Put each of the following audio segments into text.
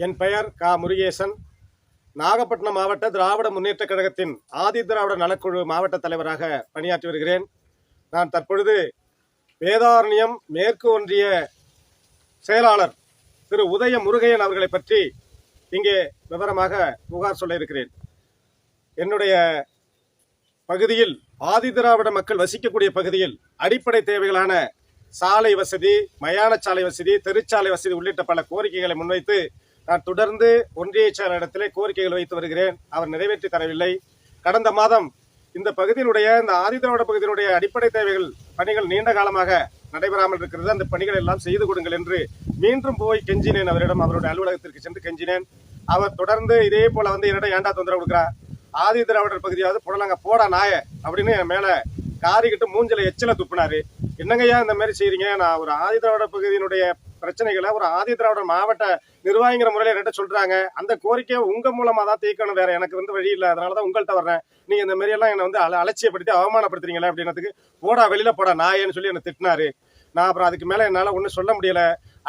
என் பெயர் முருகேசன். நாகப்பட்டினம் மாவட்ட திராவிட முன்னேற்றக் கழகத்தின் ஆதி திராவிட நலக்குழு மாவட்ட தலைவராக பணியாற்றி வருகிறேன். நான் தற்பொழுது வேதாரண்யம் மேற்கு ஒன்றிய செயலாளர் திரு உதய முருகையன் அவர்களை பற்றி இங்கே விவரமாக புகார் சொல்ல இருக்கிறேன். என்னுடைய பகுதியில் ஆதி திராவிட மக்கள் வசிக்கக்கூடிய பகுதியில் அடிப்படை தேவைகளான சாலை வசதி, மயான சாலை வசதி, தெருச்சாலை வசதி உள்ளிட்ட பல கோரிக்கைகளை முன்வைத்து நான் தொடர்ந்து ஒன்றிய செயலரிடத்திலே கோரிக்கைகள் வைத்து வருகிறேன். அவர் நிறைவேற்றி தரவில்லை. கடந்த மாதம் இந்த பகுதியினுடைய இந்த ஆதிதிராவிட பகுதியினுடைய அடிப்படை தேவைகள் பணிகள் நீண்ட காலமாக நடைபெறாமல் இருக்கிறது. அந்த பணிகள் எல்லாம் செய்து கொடுங்கள் என்று மீண்டும் போய் கெஞ்சினேன். அவரிடம் அவருடைய அலுவலகத்திற்கு சென்று கெஞ்சினேன். அவர் தொடர்ந்து இதே போல என்னிடம் ஏண்டா தொந்தரவு கொடுக்குறா, ஆதி திராவிடர் பகுதியாவது புடலங்க போடா நாய அப்படின்னு என் மேல காரிக்கிட்டு மூஞ்சில எச்சில துப்புனாரு. என்னங்கய்யா இந்த மாதிரி செய்றீங்க? நான் ஒரு ஆதி திராவிட பகுதியினுடைய பிரச்சனைகளை ஒரு ஆதி திராவிட மாவட்ட நிர்வாகிங்கிற முறையில் என்கிட்ட சொல்றாங்க. அந்த கோரிக்கையை உங்க மூலமா தான் தீர்க்கணும், வேற எனக்கு வழி இல்லை. அதனாலதான் உங்கள்கிட்ட வர்றேன். நீங்க இந்த மாதிரி எல்லாம் என்னை அலட்சியப்படுத்தி அவமானப்படுத்துறீங்களே அப்படின்னதுக்கு போடா வெளியில போடா நாயன்னு சொல்லி என்னை திட்டினாரு. நான் அப்புறம் அதுக்கு மேல என்னால ஒன்னும் சொல்ல முடியல.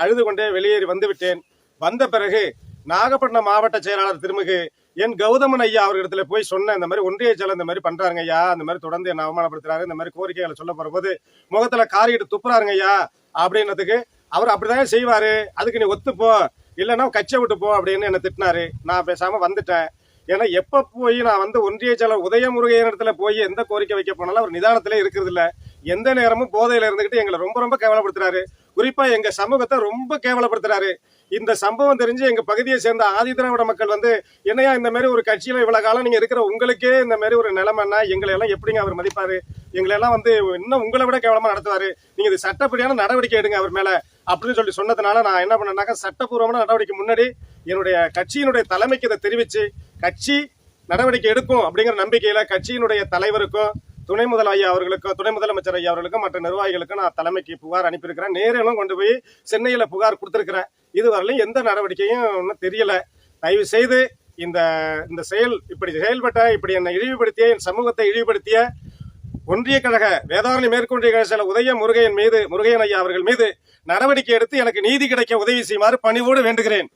அழுது கொண்டே வெளியேறி வந்து விட்டேன். வந்த பிறகு நாகப்பட்டினம் மாவட்ட செயலாளர் திருமிகு என் கௌதமன் ஐயா அவர்களிடத்துல போய் சொன்னேன், இந்த மாதிரி ஒன்றிய செயலர் இந்த மாதிரி பண்றாருங்க ஐயா, அந்த மாதிரி தொடர்ந்து என்ன அவமானப்படுத்துறாரு, இந்த மாதிரி கோரிக்கைகளை சொல்ல போற போது முகத்துல காரிக்கிட்டு துப்புறாருங்க ஐயா அப்படின்றதுக்கு அவர் அப்படிதான் செய்வாரு, அதுக்கு நீ ஒத்துப்போ இல்லைன்னா கட்சியை விட்டு போ அப்படின்னு என்ன திட்டினாரு. நான் பேசாம வந்துட்டேன். ஏன்னா எப்ப போய் நான் ஒன்றிய செயலர் உதயமுருகையன் இடத்துல போய் எந்த கோரிக்கை வைக்க போனாலும் அவர் நிதானத்திலே இருக்கிறது இல்ல. எந்த நேரமும் போதையில இருந்துகிட்டு எங்களை ரொம்ப ரொம்ப கேவலப்படுத்துறாரு. குறிப்பா எங்க சமூகத்தை ரொம்ப கேவலப்படுத்துறாரு. இந்த சம்பவம் தெரிஞ்சு எங்க பகுதியை சேர்ந்த ஆதி திராவிட மக்கள் என்னையா இந்த மாதிரி ஒரு கட்சியில இவ்வளவு காலம் நீங்க இருக்கிற உங்களுக்கே இந்த மாதிரி ஒரு நிலைமைன்னா எங்களை எல்லாம் எப்படிங்க அவர் மதிப்பாரு? எங்களை எல்லாம் இன்னும் உங்களை விட கேவலமா நடத்துவாரு. நீங்க இது சட்டப்படியான நடவடிக்கை எடுங்க அவர் மேல அப்படின்னு சொல்லி சொன்னதுனால நான் என்ன பண்ணேன்னாக்கா, சட்டப்பூர்வமான நடவடிக்கை முன்னாடி என்னுடைய கட்சியினுடைய தலைமைக்கு இதை தெரிவிச்சு கட்சி நடவடிக்கை எடுக்கும் அப்படிங்கிற நம்பிக்கையில கட்சியினுடைய தலைவருக்கும் துணை முதலமைச்சர் ஐயா அவர்களுக்கும் மற்ற நிர்வாகிகளுக்கும் நான் தலைமைக்கு புகார் அனுப்பியிருக்கிறேன். நேரிலும் கொண்டு போய் சென்னையில புகார் கொடுத்திருக்கிறேன். இதுவரையிலும் எந்த நடவடிக்கையும் ஒன்றும் தெரியல. தயவு செய்து இந்த செயல் இப்படி செயல்பட்ட, இப்படி என்னை இழிவுபடுத்திய, என் சமூகத்தை இழிவுபடுத்திய ஒன்றிய கழக வேதாரண்யம் மேற்கொன்றிய கழக செயலர் உதய முருகையன் ஐயா அவர்கள் மீது நடவடிக்கை எடுத்து எனக்கு நீதி கிடைக்க உதவி செய்யுமாறு பணிவோடு வேண்டுகிறேன்.